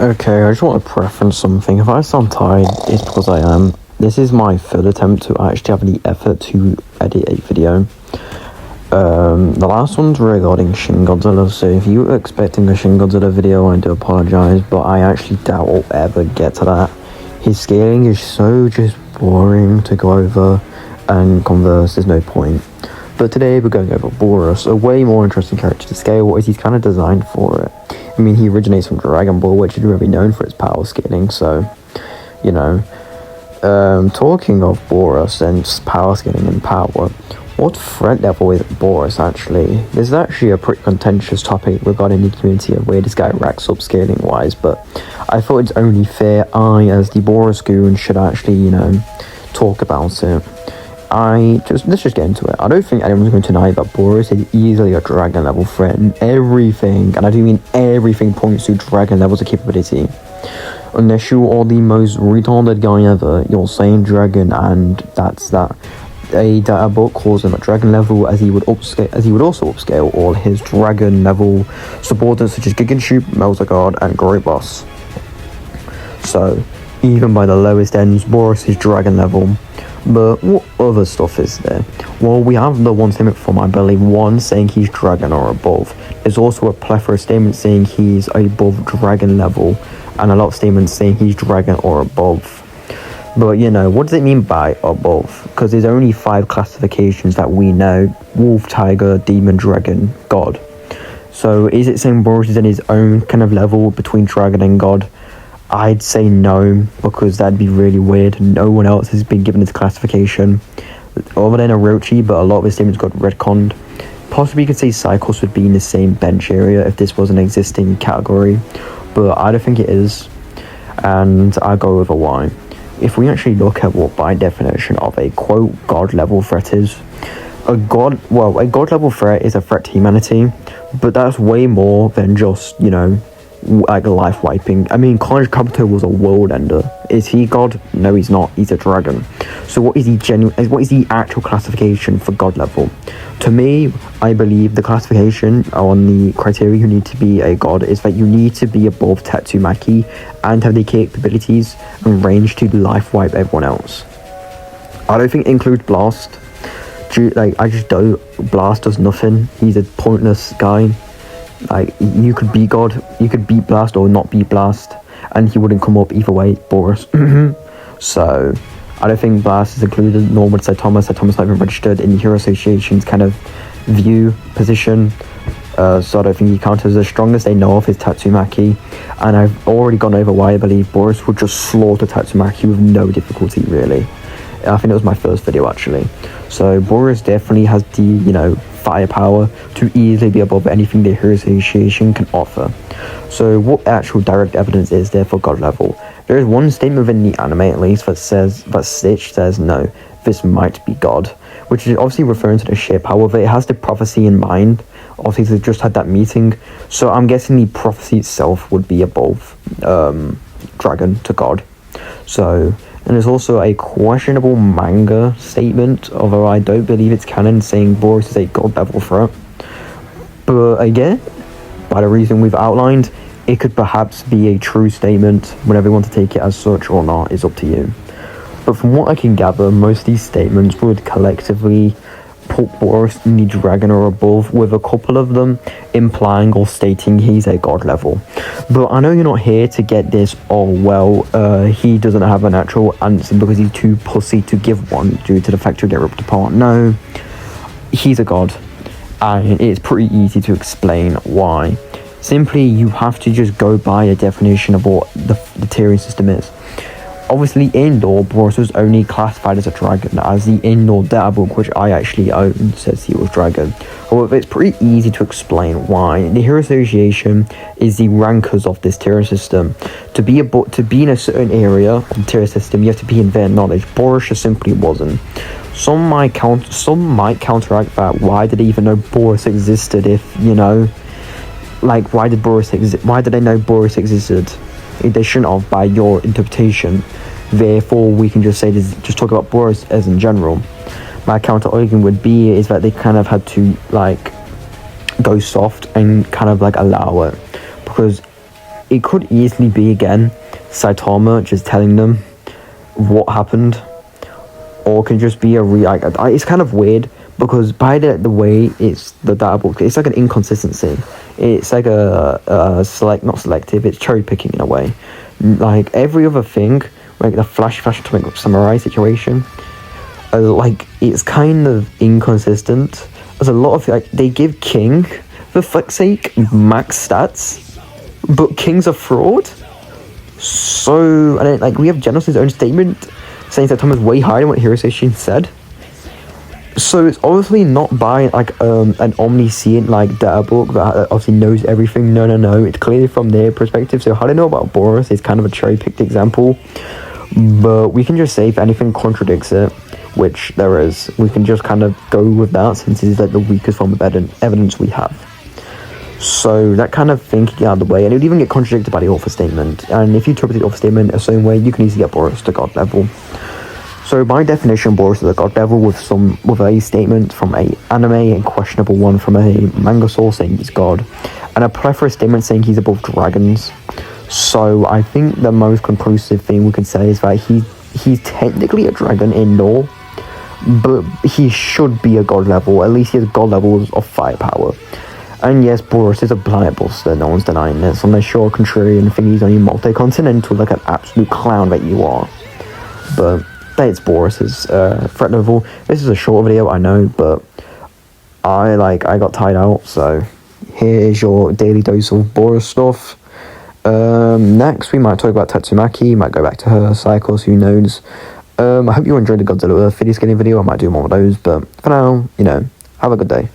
Okay, I just want to preference something. If I sound tired, it's because I am. This is my third attempt to actually have the effort to edit a video. The last one's regarding Shin Godzilla, so if you were expecting a Shin Godzilla video, I do apologize, but I actually doubt we'll ever get to that. His scaling is so just boring to go over, and converse, there's no point. But today we're going over Boros, a way more interesting character to scale, as he's kind of designed for it. I mean, he originates from Dragon Ball, which is really known for its power scaling, so, you know. Talking of Boros and power scaling and power, what threat level is Boros actually? This is actually a pretty contentious topic regarding the community of where this guy racks up scaling wise, but I thought it's only fair I, as the Boros goon, should actually, talk about it. Let's just get into it. I don't think anyone's going to deny that Boros is easily a dragon level threat, and everything, and I do mean everything, points to dragon levels of capability. Unless you are the most retarded guy ever, you're saying dragon, and that's that. A data book calls him a dragon level, as he would also upscale all his dragon level subordinates such as Gigantube, Melzagard, and Gorybos. So, even by the lowest ends, Boros is dragon level. But what other stuff is there? Well, we have the one statement from, I believe, one saying he's dragon or above. There's also a plethora of statements saying he's above dragon level, and a lot of statements saying he's dragon or above. But, what does it mean by above? Because there's only 5 classifications that we know: wolf, tiger, demon, dragon, god. So is it saying Boros is in his own kind of level between dragon and god? I'd say no, because that'd be really weird. No one else has been given this classification, other than Orochi, but a lot of his statements got retconned. Possibly you could say Psychos would be in the same bench area if this was an existing category, but I don't think it is, and I'll go over why. If we actually look at what by definition of a quote god level threat is, a god level threat is a threat to humanity, but that's way more than just, like life wiping. I mean, Carnage Kabuto was a world ender. Is he god? No, he's not. He's a dragon. So what is the actual classification for god level? To me, I believe the classification on the criteria you need to be a god is that you need to be above Tatsumaki and have the capabilities and range to life wipe everyone else. I don't think it includes Blast. I just don't. Blast does nothing. He's a pointless guy. Like, you could be god, you could beat Blast or not beat Blast, and he wouldn't come up either way, Boros. So, I don't think Blast is included, nor would Saitama. Saitama's not even registered in the Hero Association's kind of view position. So I don't think he counts as the strongest they know of is Tatsumaki. And I've already gone over why I believe Boros would just slaughter Tatsumaki with no difficulty, really. I think it was my first video, actually. So Boros definitely has the, firepower to easily be above anything the Hero Association can offer. So what actual direct evidence is there for god level? There is one statement within the anime, at least, that Stitch says no, this might be god, which is obviously referring to the sheer power of it. It has the prophecy in mind. Obviously they just had that meeting, so I'm guessing the prophecy itself would be above dragon to god. So, and there's also a questionable manga statement, although I don't believe it's canon, saying Boros is a god level threat. But again, by the reason we've outlined, it could perhaps be a true statement. Whether you want to take it as such or not is up to you. But from what I can gather, most of these statements would collectively put Boros in the dragon or above, with a couple of them implying or stating he's a god level. But I know you're not here to get this, he doesn't have an actual answer because he's too pussy to give one due to the fact he'll get ripped apart. No, he's a god, and it's pretty easy to explain why. Simply, you have to just go by a definition of what the tiering system is. Obviously, indoor, Boros was only classified as a dragon, as the indoor data book, which I actually own, says he was dragon. However, it's pretty easy to explain why. The Hero Association is the rankers of this tier system. To be in a certain area of the tier system, you have to be in their knowledge. Boros just simply wasn't. Some might counteract that. Why did they even know Boros existed if, like, why did they know Boros existed? They shouldn't have, by your interpretation. Therefore, we can just say this, just talk about Boros as in general. My counter argument would be is that they kind of had to go soft and kind of allow it, because it could easily be again Saitama just telling them what happened, or it can just be it's kind of weird because by the way it's the data book, it's like an inconsistency. It's like not selective, it's cherry picking in a way. Like every other thing, like the flash atomic samurai situation, like it's kind of inconsistent. There's a lot of like they give King, for fuck's sake, max stats, but King's a fraud. So and then, like we have Genos' own statement saying that Tom is way higher than what Hiroshin said. So it's obviously not by like an omniscient like data book that obviously knows everything. No. It's clearly from their perspective. So how they know about Boros is kind of a cherry picked example. But we can just say if anything contradicts it, which there is, we can just kind of go with that since it is like the weakest form of evidence we have. So that kind of thing can get out of the way, and it would even get contradicted by the author statement. And if you interpret the author statement a certain way, you can easily get Boros to god level. So by definition, Boros is a god level with a statement from a anime and questionable one from a manga source saying he's god, and a plethora statement saying he's above dragons. So I think the most conclusive thing we can say is that he's technically a dragon in lore, but he should be a god level. At least he has god levels of firepower. And yes, Boros is a planet buster, no one's denying this, unless you're a contrarian thingies on your multi-continental like an absolute clown that you are. But that's Boros's threat level. This is a short video, I know, but I got tired out, so here's your daily dose of Boros stuff. Next we might talk about Tatsumaki, might go back to her cycles, who knows. I hope you enjoyed the Godzilla figure scaling video. I might do more of those, but for now, have a good day.